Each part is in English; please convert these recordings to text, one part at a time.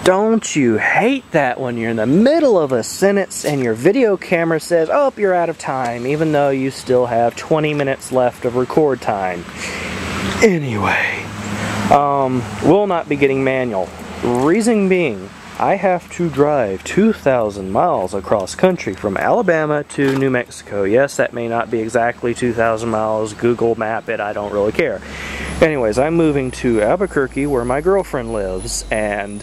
Don't you hate that when you're in the middle of a sentence and your video camera says, oh, you're out of time, even though you still have 20 minutes left of record time? Anyway, will not be getting manual. Reason being, I have to drive 2,000 miles across country from Alabama to New Mexico. Yes, that may not be exactly 2,000 miles. Google map it, I don't really care. Anyways, I'm moving to Albuquerque where my girlfriend lives, and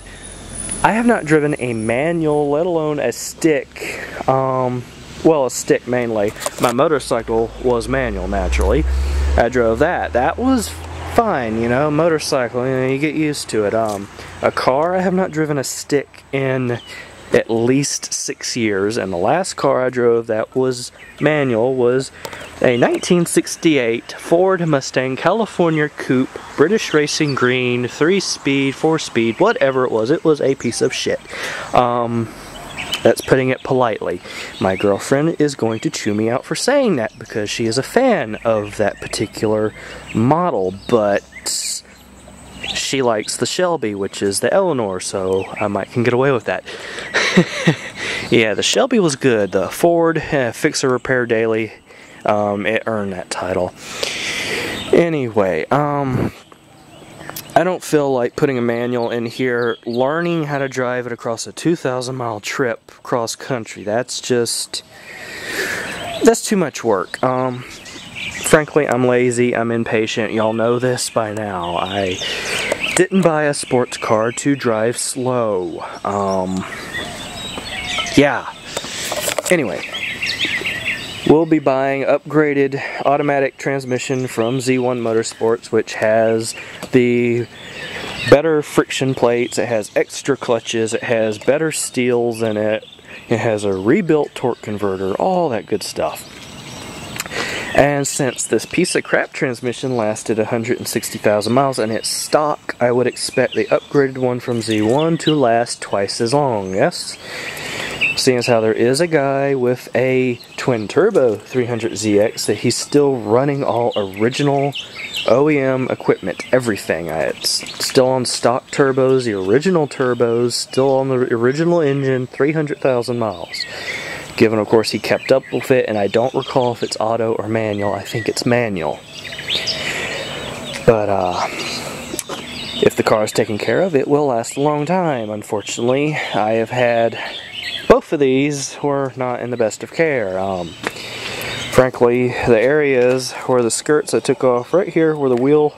I have not driven a manual, let alone a stick. Well, a stick mainly. My motorcycle was manual, naturally. I drove that. That was fine, you know, motorcycle, you know, you get used to it. A car, I have not driven a stick in at least 6 years, and the last car I drove that was manual was a 1968 Ford Mustang California Coupe, British Racing Green, 3-speed, 4-speed, whatever it was a piece of shit. That's putting it politely. My girlfriend is going to chew me out for saying that because she is a fan of that particular model, but she likes the Shelby, which is the Eleanor, so I might can get away with that. Yeah, the Shelby was good. The Ford, fix or repair daily, it earned that title. Anyway, I don't feel like putting a manual in here, learning how to drive it across a 2,000-mile trip cross country. That's too much work. Frankly, I'm lazy, I'm impatient. Y'all know this by now. I didn't buy a sports car to drive slow. Yeah. Anyway, we'll be buying upgraded automatic transmission from Z1 Motorsports, which has the better friction plates, it has extra clutches, it has better steels in it, it has a rebuilt torque converter, all that good stuff. And since this piece of crap transmission lasted 160,000 miles and it's stock, I would expect the upgraded one from Z1 to last twice as long, yes? Seeing as how there is a guy with a twin-turbo 300ZX that he's still running all original OEM equipment, everything. It's still on stock turbos, the original turbos, still on the original engine, 300,000 miles. Given, of course, he kept up with it, and I don't recall if it's auto or manual. I think it's manual. But, if the car is taken care of, it will last a long time. Unfortunately, I have had both of these were not in the best of care. Frankly, the areas where the skirts I took off right here, where the wheel,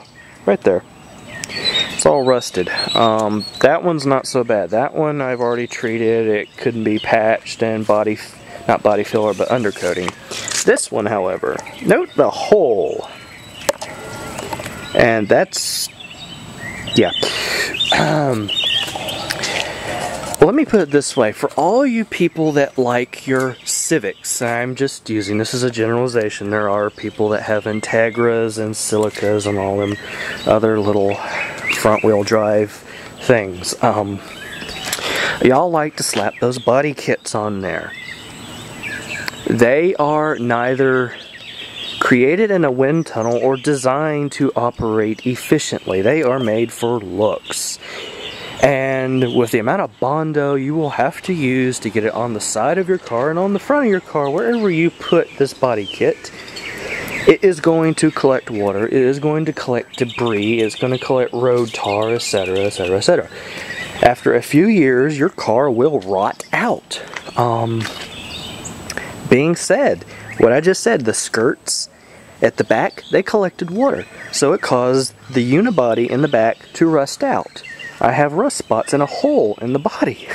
right there, it's all rusted. That one's not so bad. That one I've already treated. It couldn't be patched and not body filler, but undercoating. This one, however, note the hole. And that's, yeah. Let me put it this way. For all you people that like your Civics, I'm just using this as a generalization. There are people that have Integras and Silicas and all them other little front-wheel drive things. Y'all like to slap those body kits on there. They are neither created in a wind tunnel or designed to operate efficiently. They are made for looks. And with the amount of Bondo you will have to use to get it on the side of your car and on the front of your car, wherever you put this body kit, it is going to collect water, it is going to collect debris, it's going to collect road tar, etc., etc., etc. After a few years, your car will rot out. Being said, what I just said, the skirts at the back, they collected water, so it caused the unibody in the back to rust out. I have rust spots and a hole in the body.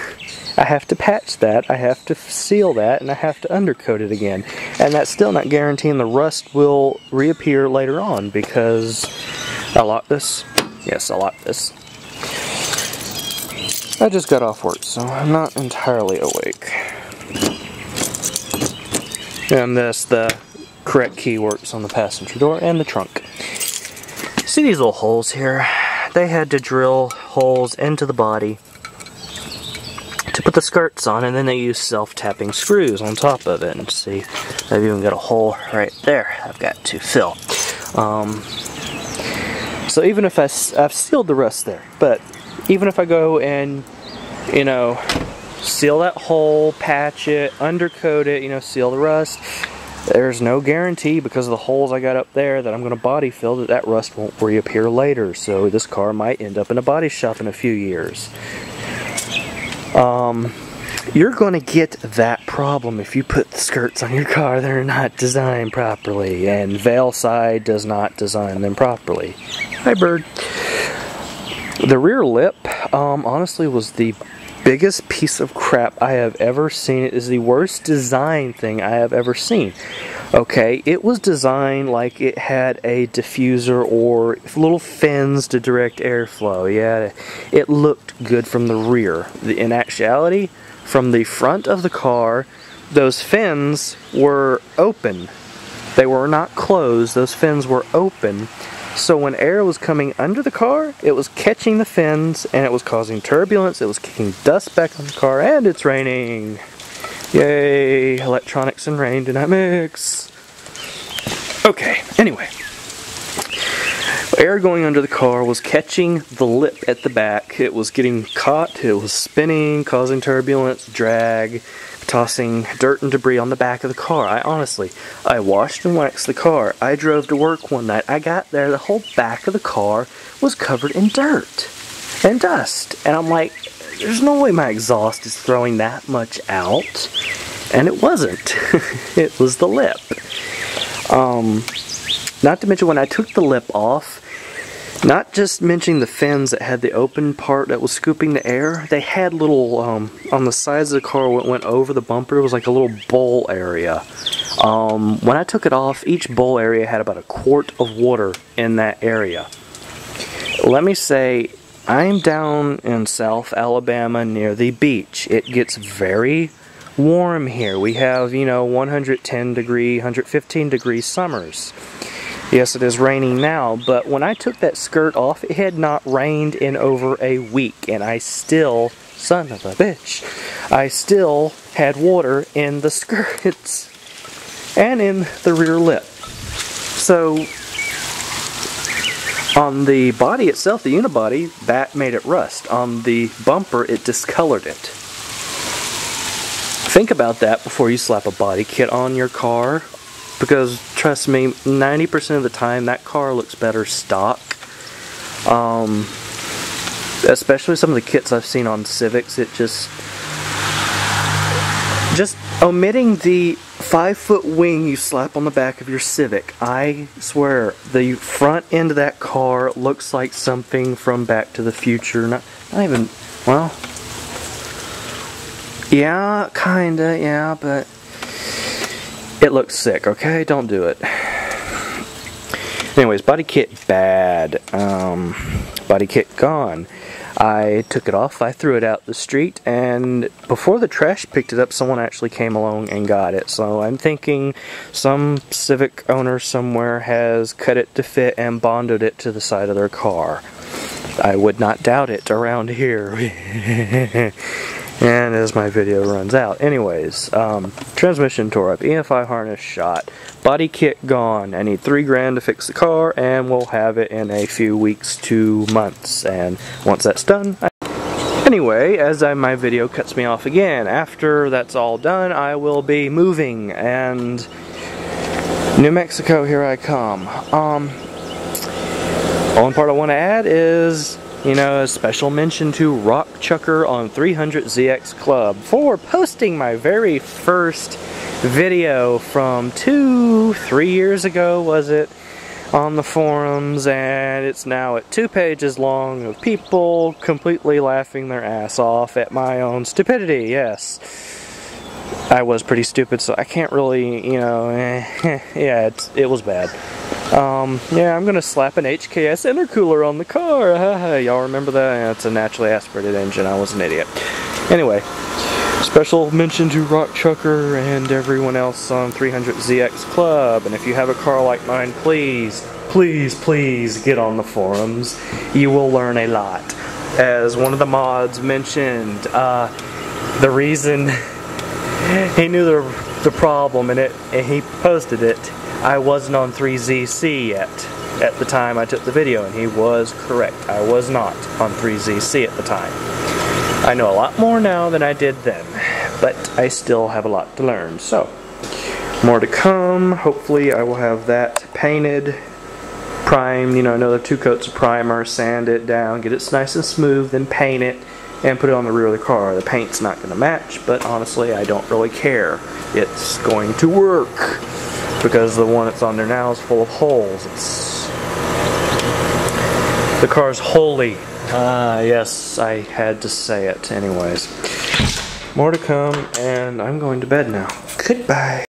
I have to patch that, I have to seal that, and I have to undercoat it again. And that's still not guaranteeing the rust will reappear later on, because I locked this. Yes, I locked this. I just got off work, so I'm not entirely awake. And the correct key works on the passenger door and the trunk. See these little holes here? They had to drill holes into the body to put the skirts on, and then they used self-tapping screws on top of it. And see, I've even got a hole right there I've got to fill. So even if I've sealed the rust there, but even if I go and you know, seal that hole, patch it, undercoat it, you know, seal the rust. There's no guarantee because of the holes I got up there that I'm going to body fill that rust won't reappear later. So this car might end up in a body shop in a few years. You're going to get that problem if you put the skirts on your car that are not designed properly, and Veilside does not design them properly. Hi, bird. The rear lip, honestly, was the biggest piece of crap I have ever seen. It is the worst design thing I have ever seen. Okay, it was designed like it had a diffuser or little fins to direct airflow. Yeah, it looked good from the rear. In actuality, from the front of the car, those fins were open. They were not closed. Those fins were open. So when air was coming under the car, it was catching the fins and it was causing turbulence. It was kicking dust back on the car, and it's raining. Yay, electronics and rain do not mix. Okay, anyway. Air going under the car was catching the lip at the back. It was getting caught, it was spinning, causing turbulence, drag, tossing dirt and debris on the back of the car. I washed and waxed the car. I drove to work one night. I got there, the whole back of the car was covered in dirt and dust. And I'm like, there's no way my exhaust is throwing that much out. And it wasn't. It was the lip. Not to mention when I took the lip off, not just mentioning the fins that had the open part that was scooping the air, they had little, on the sides of the car went over the bumper, it was like a little bowl area. When I took it off, each bowl area had about a quart of water in that area. Let me say, I'm down in South Alabama near the beach. It gets very warm here. We have, you know, 110 degree, 115 degree summers. Yes, it is raining now, but when I took that skirt off, it had not rained in over a week, and I still, son of a bitch, I still had water in the skirts and in the rear lip. So, on the body itself, the unibody, that made it rust. On the bumper, it discolored it. Think about that before you slap a body kit on your car. Because, trust me, 90% of the time, that car looks better stock. Especially some of the kits I've seen on Civics, it just omitting the 5-foot wing you slap on the back of your Civic, I swear, the front end of that car looks like something from Back to the Future. Not even, well, yeah, kinda, yeah, but it looks sick, okay? Don't do it. Anyways, body kit bad. Body kit gone. I took it off, I threw it out the street, and before the trash picked it up, someone actually came along and got it. So I'm thinking some Civic owner somewhere has cut it to fit and bonded it to the side of their car. I would not doubt it around here. And as my video runs out. Anyways, transmission tore up, EFI harness shot, body kit gone. I need $3 grand to fix the car, and we'll have it in a few weeks to months. And once that's done, anyway, as my video cuts me off again, after that's all done, I will be moving, and New Mexico, here I come. Only part I want to add is, you know, a special mention to Rock Chucker on 300ZX Club for posting my very first video from 2-3 years ago, was it, on the forums, and it's now at 2 pages long of people completely laughing their ass off at my own stupidity. Yes, I was pretty stupid, so I can't really, you know, yeah, it was bad. Yeah, I'm gonna slap an HKS intercooler on the car. Y'all remember that? Yeah, it's a naturally aspirated engine. I was an idiot. Anyway, special mention to Rock Chucker and everyone else on 300ZX Club. And if you have a car like mine, please, please, please get on the forums. You will learn a lot. As one of the mods mentioned, the reason he knew the problem and he posted it. I wasn't on 3ZC yet at the time I took the video, and he was correct. I was not on 3ZC at the time. I know a lot more now than I did then, but I still have a lot to learn. So, more to come. Hopefully I will have that painted, primed, another 2 coats of primer, sand it down, get it nice and smooth, then paint it, and put it on the rear of the car. The paint's not going to match, but honestly I don't really care. It's going to work, because the one that's on there now is full of holes. The car's holy. Yes, I had to say it. Anyways, more to come, and I'm going to bed now. Goodbye.